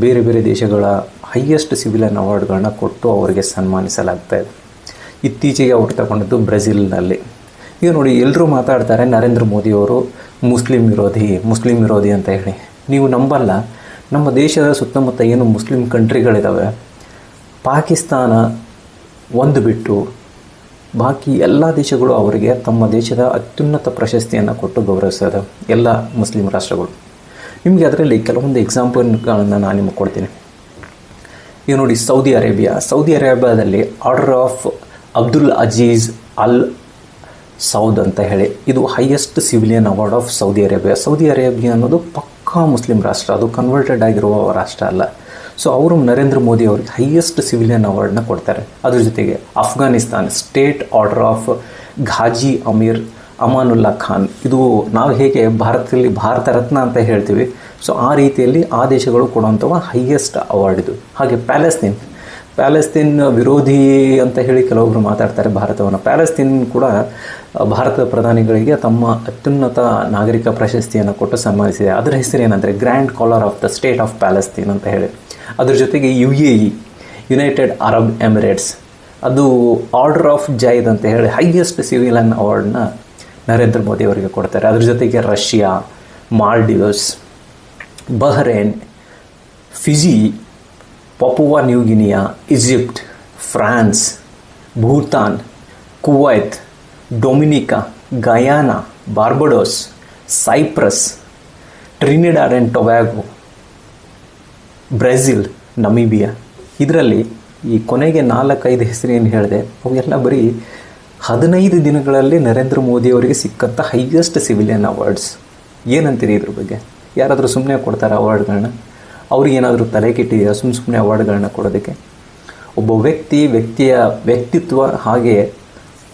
ಬೇರೆ ಬೇರೆ ದೇಶಗಳ ಹೈಯೆಸ್ಟ್ ಸಿವಿಲಿಯನ್ ಅವಾರ್ಡ್ಗಳನ್ನ ಕೊಟ್ಟು ಅವರಿಗೆ ಸನ್ಮಾನಿಸಲಾಗ್ತಾ ಇದೆ. ಇತ್ತೀಚೆಗೆ ಅವರು ತಗೊಂಡದ್ದು ಬ್ರೆಜಿಲ್ನಲ್ಲಿ. ಈಗ ನೋಡಿ, ಎಲ್ಲರೂ ಮಾತಾಡ್ತಾರೆ ನರೇಂದ್ರ ಮೋದಿಯವರು ಮುಸ್ಲಿಂ ವಿರೋಧಿ ಅಂತ ಹೇಳಿ. ನೀವು ನಂಬಲ್ಲ, ನಮ್ಮ ದೇಶದ ಸುತ್ತಮುತ್ತ ಏನು ಮುಸ್ಲಿಂ ಕಂಟ್ರಿಗಳಿದ್ದಾವೆ, ಪಾಕಿಸ್ತಾನ ಒಂದು ಬಿಟ್ಟು ಬಾಕಿ ಎಲ್ಲ ದೇಶಗಳು ಅವರಿಗೆ ತಮ್ಮ ದೇಶದ ಅತ್ಯುನ್ನತ ಪ್ರಶಸ್ತಿಯನ್ನು ಕೊಟ್ಟು ಗೌರವಿಸ್ತದೆ, ಎಲ್ಲ ಮುಸ್ಲಿಂ ರಾಷ್ಟ್ರಗಳು. ನಿಮಗೆ ಅದರಲ್ಲಿ ಕೆಲವೊಂದು ಎಕ್ಸಾಂಪಲ್ಗಳನ್ನು ನಾನು ನಿಮಗೆ ಕೊಡ್ತೀನಿ. ಈಗ ನೋಡಿ, ಸೌದಿ ಅರೇಬಿಯಾದಲ್ಲಿ order of Abdul Aziz Al Saud ಅಂತ ಹೇಳಿ, ಇದು highest civilian award of Saudi Arabia ಅನ್ನೋದು ಪಕ್ಕಾ ಮುಸ್ಲಿಂ ರಾಷ್ಟ್ರ, ಅದು ಕನ್ವರ್ಟೆಡ್ ಆಗಿರುವ ರಾಷ್ಟ್ರ ಅಲ್ಲ. ಸೊ ಅವರು ನರೇಂದ್ರ ಮೋದಿ ಅವರಿಗೆ ಹೈಯೆಸ್ಟ್ ಸಿವಿಲಿಯನ್ ಅವಾರ್ಡ್ನ ಕೊಡ್ತಾರೆ. ಅದ್ರ ಜೊತೆಗೆ Afghanistan state order of Ghazi Amanullah Khan, ಇದು ನಾವು ಹೇಗೆ ಭಾರತದಲ್ಲಿ ಭಾರತ ರತ್ನ ಅಂತ ಹೇಳ್ತೀವಿ, ಸೊ ಆ ರೀತಿಯಲ್ಲಿ ಆ ದೇಶಗಳು ಕೊಡುವಂಥವ ಹೈಯೆಸ್ಟ್ ಅವಾರ್ಡ್ ಇದು. ಹಾಗೆ ಪ್ಯಾಲೆಸ್ತೀನ್ ವಿರೋಧಿ ಅಂತ ಹೇಳಿ ಕೆಲವೊಬ್ಬರು ಮಾತಾಡ್ತಾರೆ ಭಾರತವನ್ನು. ಪ್ಯಾಲೆಸ್ತೀನ್ ಕೂಡ ಭಾರತದ ಪ್ರಧಾನಿಗಳಿಗೆ ತಮ್ಮ ಅತ್ಯುನ್ನತ ನಾಗರಿಕ ಪ್ರಶಸ್ತಿಯನ್ನು ಕೊಟ್ಟು ಸನ್ಮಾನಿಸಿದೆ. ಅದರ ಹೆಸರು ಏನಂದರೆ grand collar of the state of Palestine ಅಂತ ಹೇಳಿ. ಅದ್ರ ಜೊತೆಗೆ UAE ಯುನೈಟೆಡ್ ಅರಬ್ ಎಮಿರೇಟ್ಸ್, ಅದು ಆರ್ಡರ್ ಆಫ್ ಜೈದ್ ಅಂತ ಹೇಳಿ ಹೈಯೆಸ್ಟ್ ಸಿವಿಲಿಯನ್ ಅವಾರ್ಡ್ನ ನರೇಂದ್ರ ಮೋದಿ ಅವರಿಗೆ ಕೊಡ್ತಾರೆ. ಅದ್ರ ಜೊತೆಗೆ Russia, Maldives, Bahrain, Fiji, Papua New Guinea, Egypt, France, Bhutan, Kuwait, Dominica, Guyana, Barbados, Cyprus, Trinidad and Tobago, Brazil, Namibia. ಇದರಲ್ಲಿ ಈ ಕೊನೆಗೆ 4-5 ಹೆಸರೇನು ಹೇಳಿದೆ, ಅವೆಲ್ಲ ಬರೀ 15 ದಿನಗಳಲ್ಲಿ ನರೇಂದ್ರ ಮೋದಿಯವರಿಗೆ ಸಿಕ್ಕಂಥ ಹೈಯೆಸ್ಟ್ ಸಿವಿಲಿಯನ್ ಅವಾರ್ಡ್ಸ್. ಏನಂತೀರಿ ಇದ್ರ ಬಗ್ಗೆ? ಯಾರಾದರೂ ಸುಮ್ಮನೆ ಕೊಡ್ತಾರೆ ಅವಾರ್ಡ್ಗಳನ್ನ? ಅವ್ರಿಗೇನಾದರೂ ತಲೆ ಕೆಟ್ಟಿದೆಯಾ ಸುಮ್ಮನೆ ಅವಾರ್ಡ್ಗಳನ್ನ ಕೊಡೋದಕ್ಕೆ? ಒಬ್ಬ ವ್ಯಕ್ತಿಯ ವ್ಯಕ್ತಿತ್ವ, ಹಾಗೆ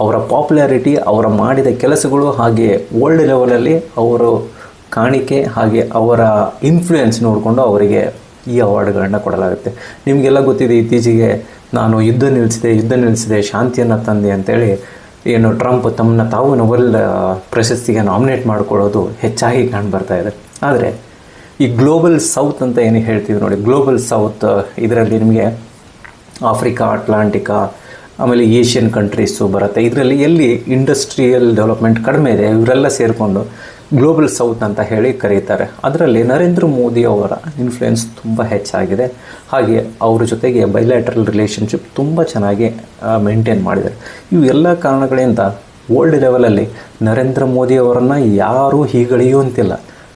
ಅವರ ಪಾಪ್ಯುಲಾರಿಟಿ, ಅವರ ಮಾಡಿದ ಕೆಲಸಗಳು, ಹಾಗೆ ವರ್ಲ್ಡ್ ಲೆವೆಲಲ್ಲಿ ಅವರು ಕಾಣಿಕೆ, ಹಾಗೆ ಅವರ ಇನ್ಫ್ಲೂಯೆನ್ಸ್ ನೋಡಿಕೊಂಡು ಅವರಿಗೆ ಈ ಅವಾರ್ಡ್ಗಳನ್ನ ಕೊಡಲಾಗುತ್ತೆ. ನಿಮಗೆಲ್ಲ ಗೊತ್ತಿದೆ, ಇತ್ತೀಚೆಗೆ ನಾನು ಯುದ್ಧ ನಿಲ್ಲಿಸಿದೆ ಶಾಂತಿಯನ್ನು ತಂದೆ ಅಂತೇಳಿ ಏನು ಟ್ರಂಪ್ ತಮ್ಮನ್ನ ತಾವು ನೊಬೆಲ್ ಪ್ರಶಸ್ತಿಗೆ ನಾಮಿನೇಟ್ ಮಾಡ್ಕೊಳ್ಳೋದು ಹೆಚ್ಚಾಗಿ ಕಾಣ್ಬರ್ತಾ ಇದೆ. ಆದರೆ ಈ ಗ್ಲೋಬಲ್ ಸೌತ್ ಅಂತ ಏನು ಹೇಳ್ತೀವಿ ನೋಡಿ, ಗ್ಲೋಬಲ್ ಸೌತ್ ಇದರಲ್ಲಿ ನಿಮಗೆ ಆಫ್ರಿಕಾ, ಅಟ್ಲಾಂಟಿಕಾ, ಆಮೇಲೆ ಏಷ್ಯನ್ ಕಂಟ್ರೀಸು ಬರುತ್ತೆ. ಇದರಲ್ಲಿ ಎಲ್ಲಿ ಇಂಡಸ್ಟ್ರಿಯಲ್ ಡೆವಲಪ್ಮೆಂಟ್ ಕಡಿಮೆ ಇದೆ ಇವರೆಲ್ಲ ಸೇರಿಕೊಂಡು ಗ್ಲೋಬಲ್ ಸೌತ್ ಅಂತ ಹೇಳಿ ಕರೀತಾರೆ. ಅದರಲ್ಲಿ ನರೇಂದ್ರ ಮೋದಿ ಅವರ ಇನ್ಫ್ಲುಯೆನ್ಸ್ ತುಂಬ ಹೆಚ್ಚಾಗಿದೆ. ಹಾಗೆ ಅವ್ರ ಜೊತೆಗೆ ಬೈಲ್ಯಾಟ್ರಲ್ ರಿಲೇಷನ್ಶಿಪ್ ತುಂಬ ಚೆನ್ನಾಗಿ ಮೇಂಟೈನ್ ಮಾಡಿದ್ದಾರೆ. ಇವು ಎಲ್ಲ ಕಾರಣಗಳಿಂದ ವರ್ಲ್ಡ್ ಲೆವೆಲಲ್ಲಿ ನರೇಂದ್ರ ಮೋದಿ ಅವರನ್ನು ಯಾರೂ ಹೀಗಳಿಯುವಂತಿಲ್ಲ.